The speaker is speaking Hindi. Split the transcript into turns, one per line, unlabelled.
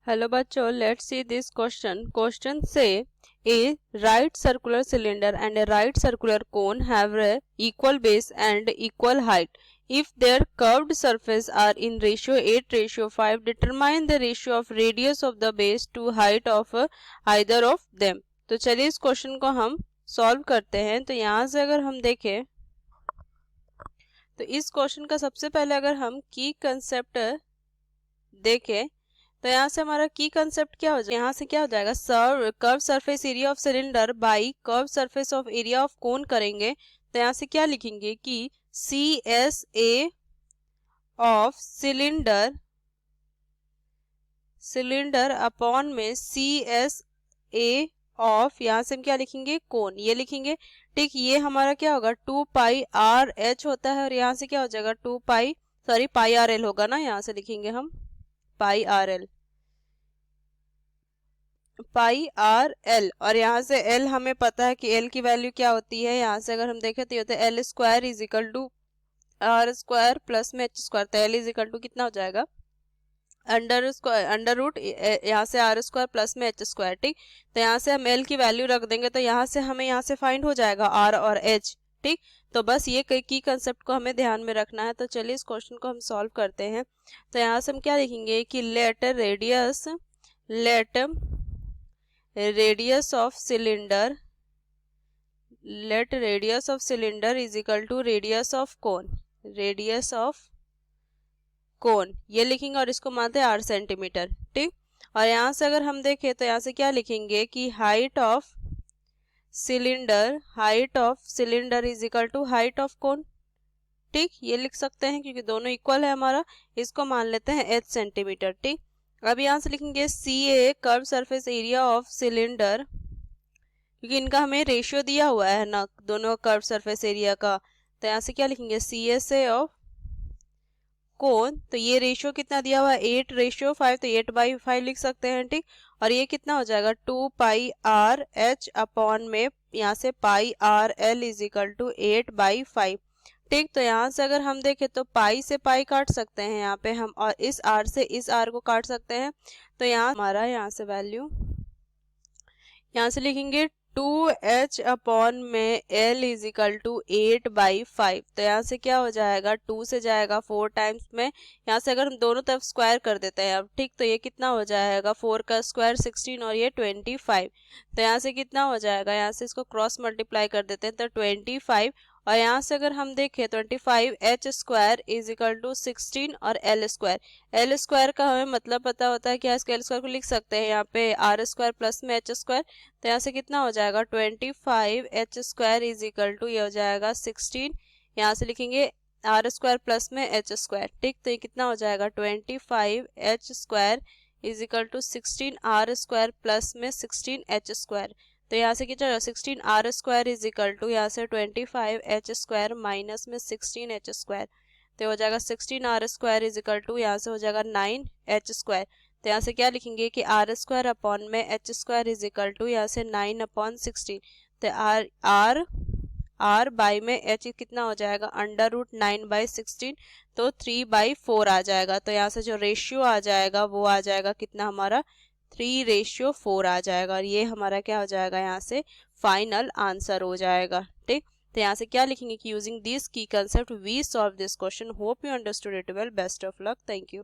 हेलो बच्चों, let's see this question. Question से a right circular cylinder and a right circular cone have a equal base and equal height. If their curved surface are in ratio 8:5, determine the ratio of radius of the base to height of either of them. तो चलिए इस क्वेश्चन को हम सॉल्व करते हैं. तो यहाँ से अगर हम देखें तो इस क्वेश्चन का सबसे पहले अगर हम की कंसेप्ट देखें तो यहाँ से हमारा की कंसेप्ट क्या हो जाएगा. यहाँ से क्या हो जाएगा, curve surface area of cylinder by curve surface of area of cone करेंगे. तो यहाँ से क्या लिखेंगे कि C S A of cylinder upon में सी एस ए ऑफ, यहाँ से हम क्या लिखेंगे, कोन, ये लिखेंगे. ठीक, ये हमारा क्या होगा 2 पाई आर एच होता है और यहाँ से क्या हो जाएगा पाई आर एल होगा ना. यहाँ से लिखेंगे हम पाई आर एल और यहाँ से एल हमें पता है कि एल की वैल्यू क्या होती है. यहाँ से अगर हम देखें तो ये होता है L square is equal to R square plus में एच स्क्वायर. तो एल इज इक्वल टू कितना हो जाएगा, अंडर रूट यहाँ से आर स्क्वायर प्लस में एच स्क्वायर. ठीक, तो यहाँ से हम एल की वैल्यू रख देंगे तो यहाँ से हमें यहाँ से फाइंड हो जाएगा आर और एच. ठीक, तो बस ये की कंसेप्ट को हमें ध्यान में रखना है. तो चलिए इस क्वेश्चन को हम सॉल्व करते हैं. तो यहाँ से हम क्या लिखेंगे कि let radius of cylinder is equal to radius of cone, ये लिखेंगे और इसको मानते हैं 8 सेंटीमीटर. ठीक, और यहाँ से अगर हम देखें तो यहाँ से क्या लिखेंगे कि height of cylinder is equal to height of cone. ठीक, ये लिख सकते हैं क्योंकि दोनों इक्वल है हमारा. इसको मान लेते हैं 8 सेंटीमीटर. ठीक, अब यहाँ से लिखेंगे C A curve surface area of cylinder, क्योंकि इनका हमें रेशियो दिया हुआ है ना दोनों कर्व सरफेस एरिया का. तो यहाँ से क्या लिखेंगे सी एस ए ऑफ कोन. तो ये रेशियो कितना दिया हुआ है 8:5, तो 8/5 लिख सकते हैं. ठीक, और ये कितना हो जाएगा 2 पाई आर एच अपॉन में यहाँ से pi r l is equal to 8/5. ठीक, तो यहाँ से अगर हम देखें तो पाई से पाई काट सकते हैं यहाँ पे हम, और इस आर से इस आर को काट सकते हैं. तो यहाँ हमारा यहाँ से वैल्यू यहाँ से लिखेंगे 2h अपॉन में l इज इक्वल टू 8/5. तो यहाँ से क्या हो जाएगा 2 से जाएगा 4 टाइम्स में. यहाँ से अगर हम दोनों तरफ स्क्वायर कर देते हैं अब, ठीक, तो ये कितना हो जाएगा 4 का स्क्वायर 16 और ये 25. तो यहाँ से कितना हो जाएगा, यहाँ से इसको क्रॉस मल्टीप्लाई कर देते हैं तो 25. और यहाँ से अगर हम देखें 25h square is equal to 16 और एल स्क्वायर का हमें मतलब पता होता है कि इसके एल स्क्वायर को लिख सकते हैं यहाँ पे आर स्क्वायर प्लस में एच स्क्वायर. तो यहाँ से कितना हो जाएगा 25h square is equal to ये हो जाएगा 16, यहाँ से लिखेंगे आर स्क्वायर प्लस में एच स्क्वायर. ठीक, तो ये कितना हो जाएगा 25h square is equal to 16 R square plus में 16h स्क्वायर. तो यहाँ से कितना 16 R square is equal to यहाँ से 25h स्क्वायर माइनस में 16h स्क्वायर. तो हो जाएगा 16 R square is equal to यहाँ से हो जाएगा 9h स्क्वायर. तो यहाँ से क्या लिखेंगे कि आर स्क्वायर अपॉन में H square is equal to यहाँ से 9/16. तो आर बाई में एच कितना हो जाएगा अंडर रूट 9/16, तो 3/4 आ जाएगा. तो यहाँ से जो रेशियो आ जाएगा वो आ जाएगा कितना हमारा 3:4 आ जाएगा. और ये हमारा क्या हो जाएगा यहाँ से फाइनल आंसर हो जाएगा. ठीक, तो यहाँ से क्या लिखेंगे कि using this key concept we solve this question. Hope you understood it well. Best of luck. Thank you.